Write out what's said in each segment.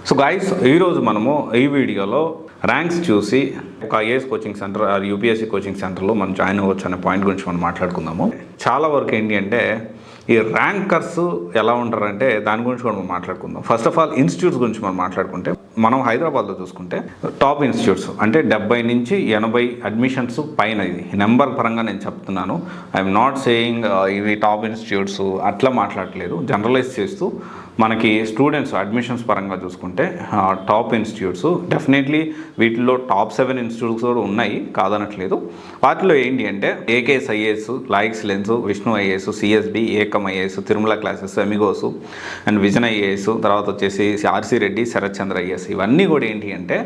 So guys, ఈరోజు మనము ఈ వీడియోలో ర్యాంక్స్ చూసి ఒక IAS coaching centre or UPSC coaching సెంటర్లో మనం జాయిన్ అవ్వచ్చు అనే పాయింట్ గురించి మనం మాట్లాడుకుందాము. చాలా వరకు ఏంటి అంటే ఈ ర్యాంకర్స్ ఎలా ఉంటారంటే దాని గురించి కూడా మనం మాట్లాడుకుందాం. ఫస్ట్ ఆఫ్ ఆల్ ఇన్స్టిట్యూట్స్ గురించి మనం మాట్లాడుకుంటే, మనం హైదరాబాద్లో చూసుకుంటే టాప్ ఇన్స్టిట్యూట్స్ అంటే 70 నుంచి 80 అడ్మిషన్స్ పైన, ఇది నెంబర్ పరంగా నేను చెప్తున్నాను. ఐఎమ్ నాట్ సేయింగ్ ఇవి టాప్ ఇన్స్టిట్యూట్స్ అట్లా మాట్లాడట్లేదు, జనరలైజ్ చేస్తూ మనకి స్టూడెంట్స్ అడ్మిషన్స్ పరంగా చూసుకుంటే టాప్ ఇన్స్టిట్యూట్స్ డెఫినెట్లీ వీటిలో టాప్ 7 ఇన్స్టిట్యూట్స్ కూడా ఉన్నాయి, కాదనట్లేదు. వాటిలో ఏంటి అంటే ఏకేఎస్ ఐఏఎస్, లాయిక్స్ లెన్స్, Vishnu IAS, CSB, Ekam IAS, Tirumala classes, Amigos and Vision IAS, తర్వాత వచ్చేసి ఆర్సీ రెడ్డి, శరత్ చంద్ర ఐఏఎస్, ఇవన్నీ కూడా ఏంటి అంటే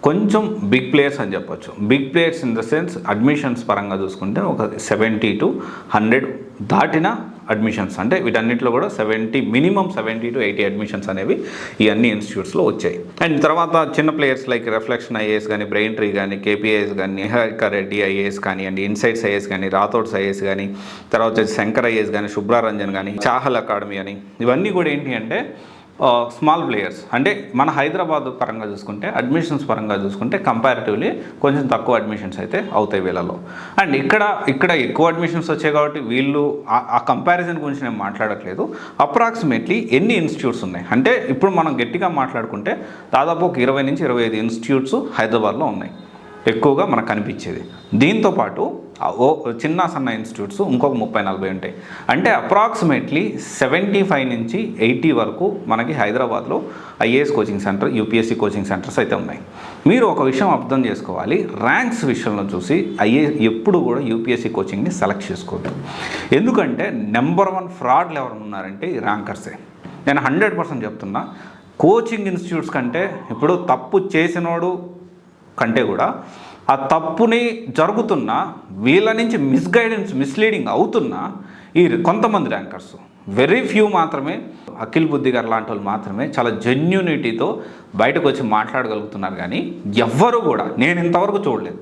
కొంచెం బిగ్ ప్లేయర్స్ అని చెప్పొచ్చు. Big players in the sense admissions పరంగా చూసుకుంటే ఒక 70 to 100 దాటిన అడ్మిషన్స్, అంటే వీటన్నిటిలో కూడా మినిమం 70 to 80 అడ్మిషన్స్ అనేవి ఈ అన్ని ఇన్స్టిట్యూట్స్లో వచ్చాయి. అండ్ తర్వాత చిన్న ప్లేయర్స్ లైక్ రిఫ్లెక్షన్ ఐఏఎస్ కానీ, బ్రెయిన్ ట్రీ కానీ, కేపీఐఎస్ కానీ, నిహారిక రెడ్డి ఐఏఎస్ కానీ, అండ్ ఇన్సైట్స్ ఐఏఎస్ కానీ, రాథోడ్స్ ఐఏఎస్ కానీ, తర్వాత వచ్చేసి శంకర్ ఐఏఎస్ కానీ, శుభ్రారంజన్ కానీ, చాహల్ అకాడమీ అని, ఇవన్నీ కూడా ఏంటి అంటే స్మాల్ ప్లేయర్స్. అంటే మన హైదరాబాద్ పరంగా చూసుకుంటే, అడ్మిషన్స్ పరంగా చూసుకుంటే కంపారిటివ్లీ కొంచెం తక్కువ అడ్మిషన్స్ అయితే అవుతాయి వీళ్ళలో. అండ్ ఇక్కడ ఎక్కువ అడ్మిషన్స్ వచ్చాయి కాబట్టి వీళ్ళు ఆ కంపారిజన్ గురించి నేను మాట్లాడట్లేదు. అప్రాక్సిమేట్లీ ఎన్ని ఇన్స్టిట్యూట్స్ ఉన్నాయి అంటే ఇప్పుడు మనం గట్టిగా మాట్లాడుకుంటే దాదాపు ఒక 20 నుంచి 25 ఇన్స్టిట్యూట్స్ హైదరాబాద్లో ఉన్నాయి ఎక్కువగా మనకు కనిపించేది. దీంతోపాటు చిన్న సన్న ఇన్స్టిట్యూట్స్ ఇంకొక 30-40 ఉంటాయి. అంటే అప్రాక్సిమేట్లీ 75 నుంచి 80 వరకు మనకి హైదరాబాద్లో IAS coaching centre, UPSC coaching centres అయితే ఉన్నాయి. మీరు ఒక విషయం అర్థం చేసుకోవాలి, ర్యాంక్స్ విషయంలో చూసి ఎప్పుడు కూడా యూపీఎస్సీ కోచింగ్ని సెలెక్ట్ చేసుకోవద్దు. ఎందుకంటే నెంబర్ 1 ఫ్రాడ్లు ఎవరు ఉన్నారంటే ఈ ర్యాంకర్సే. నేను 100% చెప్తున్నా. కోచింగ్ ఇన్స్టిట్యూట్స్ కంటే ఇప్పుడు తప్పు చేసినోడు కంటే కూడా ఆ తప్పుని జరుగుతున్న వీళ్ళ నుంచి మిస్లీడింగ్ అవుతున్న ఈ కొంతమంది ర్యాంకర్స్, వెరీ ఫ్యూ మాత్రమే, అఖిల్ బుద్ధి గారు లాంటి వాళ్ళు మాత్రమే చాలా జెన్యూనిటీతో బయటకు వచ్చి మాట్లాడగలుగుతున్నారు. కానీ ఎవ్వరు కూడా నేను ఇంతవరకు చూడలేదు.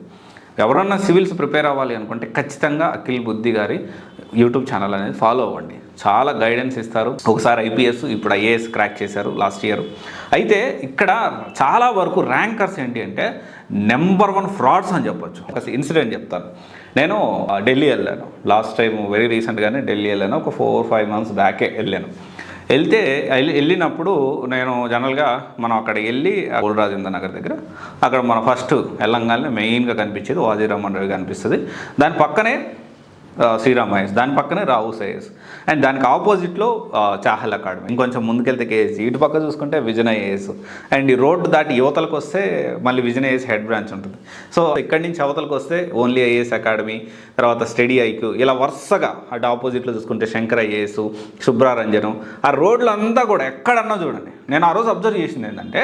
ఎవరన్నా సివిల్స్ ప్రిపేర్ అవ్వాలి అనుకుంటే ఖచ్చితంగా అఖిల్ బుద్ధి గారి యూట్యూబ్ ఛానల్ అనేది ఫాలో అవ్వండి. చాలా గైడెన్స్ ఇస్తారు. ఒకసారి ఐపీఎస్, ఇప్పుడు ఐఏఎస్ క్రాక్ చేశారు లాస్ట్ ఇయర్. అయితే ఇక్కడ చాలా వరకు ర్యాంకర్స్ ఏంటి అంటే నెంబర్ 1 ఫ్రాడ్స్ అని చెప్పొచ్చు. ఒక ఇన్సిడెంట్ చెప్తాను. నేను ఢిల్లీ వెళ్ళాను లాస్ట్ టైం, వెరీ రీసెంట్గానే ఢిల్లీ వెళ్ళాను. ఒక 4-5 months బ్యాకే వెళ్ళినప్పుడు నేను జనరల్గా మనం అక్కడ వెళ్ళి రాజేంద్ర నగర్ దగ్గర అక్కడ మన ఫస్ట్ వెళ్ళంగానే మెయిన్గా కనిపించేది వాజీరామన్ రావు కనిపిస్తుంది. దాని పక్కనే శ్రీరామ్ ఐఎస్, దాని పక్కనే రావుస్ ఐఏఎస్, అండ్ దానికి ఆపోజిట్లో చాహల్ అకాడమీ. ఇంకొంచెం ముందుకెళ్తే కేఎస్సీ, ఇటు పక్క చూసుకుంటే విజన్ ఐఏఎస్, అండ్ ఈ రోడ్డు దాటి యువతలకు వస్తే మళ్ళీ విజన్ ఐఏఎస్ హెడ్ బ్రాంచ్ ఉంటుంది. సో ఇక్కడి నుంచి అవతలకు వస్తే ఓన్లీ ఐఏఎస్ అకాడమీ, తర్వాత స్టడీ ఐక్యూ, ఇలా వరుసగా అటు ఆపోజిట్లో చూసుకుంటే శంకర్ ఐఏఎస్, శుభ్రారంజనం, ఆ రోడ్లు అంతా కూడా ఎక్కడన్నా చూడండి. నేను ఆ రోజు అబ్జర్వ్ చేసింది ఏంటంటే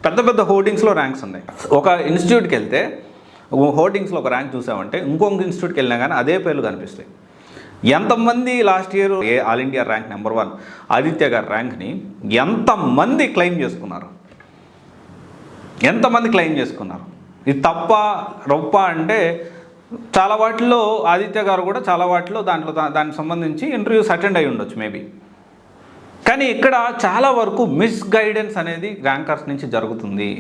పెద్ద పెద్ద హోర్డింగ్స్లో ర్యాంక్స్ ఉన్నాయి. ఒక ఇన్స్టిట్యూట్కి వెళ్తే హోర్డింగ్స్లో ఒక ర్యాంక్ చూసామంటే ఇంకొక ఇన్స్టిట్యూట్కి వెళ్ళినా కానీ అదే పేర్లు కనిపిస్తాయి. ఎంతమంది last year all India rank number 1 Aditya గారి ర్యాంక్ని ఎంతమంది క్లెయిమ్ చేసుకున్నారు? ఇది తప్ప రొప్ప అంటే చాలా వాటిలో ఆదిత్య గారు కూడా చాలా వాటిలో దానికి సంబంధించి ఇంటర్వ్యూస్ అటెండ్ అయ్యి ఉండొచ్చు మేబీ. కానీ ఇక్కడ చాలా వరకు మిస్గైడెన్స్ అనేది ర్యాంకర్స్ నుంచి జరుగుతుంది.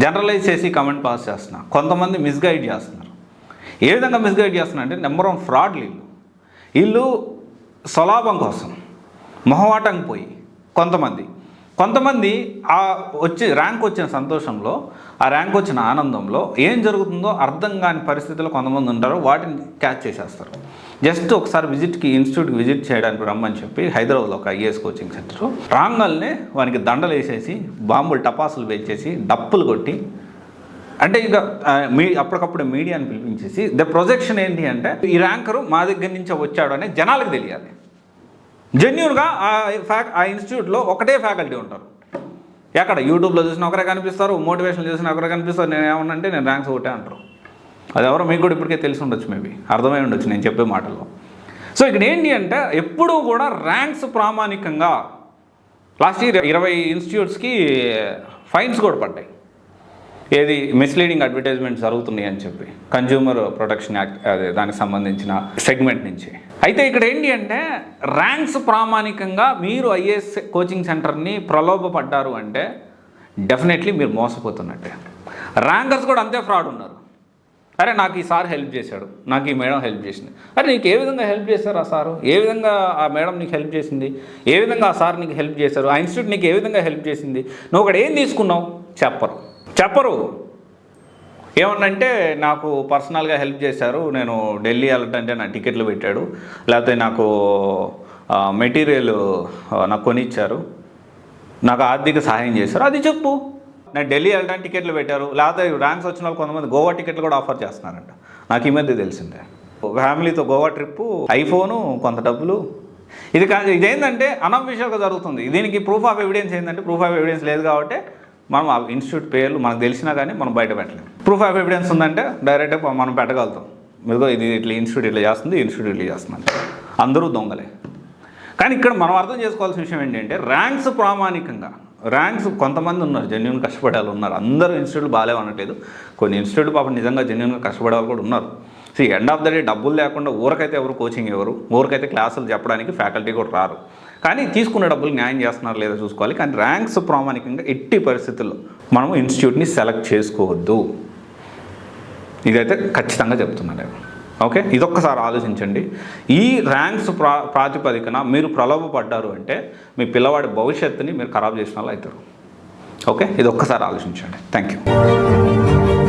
జనరలైజ్ చేసి కమెంట్ పాస్ చేస్తున్నా, కొంతమంది మిస్గైడ్ చేస్తున్నారు. ఏ విధంగా మిస్గైడ్ చేస్తున్నారు అంటే నెంబర్ 1 ఫ్రాడ్లు వీళ్ళు స్వలాభం కోసం మొహమాటం పోయి కొంతమంది ఆ ర్యాంక్ వచ్చిన సంతోషంలో, ఆ ర్యాంక్ వచ్చిన ఆనందంలో ఏం జరుగుతుందో అర్థం కాని పరిస్థితుల్లో కొంతమంది ఉంటారు, వాటిని క్యాచ్ చేసేస్తారు. జస్ట్ ఒకసారి ఇన్స్టిట్యూట్కి విజిట్ చేయడానికి రమ్మని చెప్పి హైదరాబాద్లో ఒక ఐఏఎస్ కోచింగ్ సెంటర్ రాంగల్నే వానికి దండలు వేసేసి, బాంబులు టపాసులు వేసేసి, డప్పులు కొట్టి, అంటే ఇంకా అప్పటికప్పుడు మీడియాని పిలిపించేసి ద ప్రొజెక్షన్ ఏంటి అంటే ఈ ర్యాంకరు మా దగ్గర నుంచే వచ్చాడు అనే జనాలకు తెలియాలి. జెన్యూన్గా ఆ ఇన్స్టిట్యూట్లో ఒకటే ఫ్యాకల్టీ ఉంటారు. ఎక్కడ యూట్యూబ్లో చూసిన ఒకరే కనిపిస్తారు, మోటివేషన్ చూసిన ఒకరే కనిపిస్తారు. నేను ఏమన్నంటే నేను ర్యాంక్స్ ఒకటే అంటారు. అది ఎవరో మీకు కూడా ఇప్పటికే తెలిసి ఉండొచ్చు, మేబీ అర్థమై ఉండొచ్చు నేను చెప్పే మాటల్లో. సో ఇక్కడ ఏంటి అంటే ఎప్పుడూ కూడా ర్యాంక్స్ ప్రామాణికంగా, లాస్ట్ ఇయర్ 20 ఇన్స్టిట్యూట్స్కి ఫైన్స్ కూడా పడ్డాయి. ఏది మిస్లీడింగ్ అడ్వర్టైజ్మెంట్ జరుగుతున్నాయి అని చెప్పి కన్జ్యూమర్ ప్రొటెక్షన్ యాక్ట్ అదే దానికి సంబంధించిన సెగ్మెంట్ నుంచి. అయితే ఇక్కడ ఏంటి అంటే ర్యాంక్స్ ప్రామాణికంగా మీరు ఐఏఎస్ కోచింగ్ సెంటర్ని ప్రలోభపడ్డారు అంటే డెఫినెట్లీ మీరు మోసపోతున్నట్టే. ర్యాంకర్స్ కూడా అంతే ఫ్రాడ్ ఉన్నారు. అరే నాకు ఈ సార్ హెల్ప్ చేశాడు, నాకు ఈ మేడం హెల్ప్ చేసింది. అరే నీకు ఏ విధంగా హెల్ప్ చేశారు ఆ సారు, ఏ విధంగా ఆ మేడం నీకు హెల్ప్ చేసింది, ఏ విధంగా ఆ సార్ నీకు హెల్ప్ చేశారు, ఆ ఇన్స్టిట్యూట్ నీకు ఏ విధంగా హెల్ప్ చేసింది, నువ్వు ఒకటి ఏం తీసుకున్నావు చెప్పరు. ఏమన్నంటే నాకు పర్సనల్గా హెల్ప్ చేశారు, నేను ఢిల్లీ వెళ్ళటంటే నా టికెట్లు పెట్టాడు, లేకపోతే నాకు మెటీరియల్ నాకు కొనిచ్చారు, నాకు ఆర్థిక సహాయం చేశారు, అది చెప్పు. నేను ఢిల్లీ వెళ్ళడానికి టికెట్లు పెట్టారు, లేకపోతే ర్యాంక్స్ వచ్చిన వాళ్ళు కొంతమంది గోవా టికెట్లు కూడా ఆఫర్ చేస్తున్నారంట. నాకు ఈ మధ్య తెలిసిందే. ఫ్యామిలీతో గోవా ట్రిప్పు, ఐఫోను, కొంత డబ్బులు. ఇదేంటంటే అనఫిషియల్గా జరుగుతుంది. దీనికి ప్రూఫ్ ఆఫ్ ఎవిడెన్స్ ఏంటంటే, ప్రూఫ్ ఆఫ్ ఎవిడెన్స్ లేదు కాబట్టి మనం ఆ ఇన్స్టిట్యూట్ పేర్లు మనకు తెలిసినా కానీ మనం బయట పెట్టలేము. ప్రూఫ్ ఆఫ్ ఎవిడెన్స్ ఉందంటే డైరెక్ట్గా మనం పెట్టగలుగుతాం. ఇదిగో ఇది ఇట్లా ఇన్స్టిట్యూట్ ఇట్లా చేస్తుంది, ఇన్స్టిట్యూట్ ఇట్లా చేస్తుంది. అందరూ దొంగలే. కానీ ఇక్కడ మనం అర్థం చేసుకోవాల్సిన విషయం ఏంటంటే, ర్యాంక్స్ ప్రామాణికంగా కొంతమంది ఉన్నారు, జెన్యున్ కష్టపడే వాళ్ళు ఉన్నారు. అందరూ ఇన్స్టిట్యూట్లు బాగాలేవు అనట్లేదు. కొన్ని ఇన్స్టిట్యూట్ పాపం నిజంగా జెన్యున్గా కష్టపడే వాళ్ళు కూడా ఉన్నారు. So end of the day డబ్బులు లేకుండా ఊరికైతే ఎవరు కోచింగ్ ఊరికైతే క్లాసులు చెప్పడానికి ఫ్యాకల్టీ కూడా రారు. కానీ తీసుకున్న డబ్బులు న్యాయం చేస్తున్నారు లేదా చూసుకోవాలి. కానీ ర్యాంక్స్ ప్రామాణికంగా ఎట్టి పరిస్థితుల్లో మనము ఇన్స్టిట్యూట్ని సెలెక్ట్ చేసుకోవద్దు. ఇదైతే ఖచ్చితంగా చెప్తున్నాను నేను. ఓకే, ఇదొక్కసారి ఆలోచించండి. ఈ ర్యాంక్స్ ప్రాతిపదికన మీరు ప్రలోభపడ్డారు అంటే మీ పిల్లవాడి భవిష్యత్తుని మీరు ఖరాబ్ చేసిన వాళ్ళు అవుతారు. ఓకే, ఇది ఒక్కసారి ఆలోచించండి. Thank you.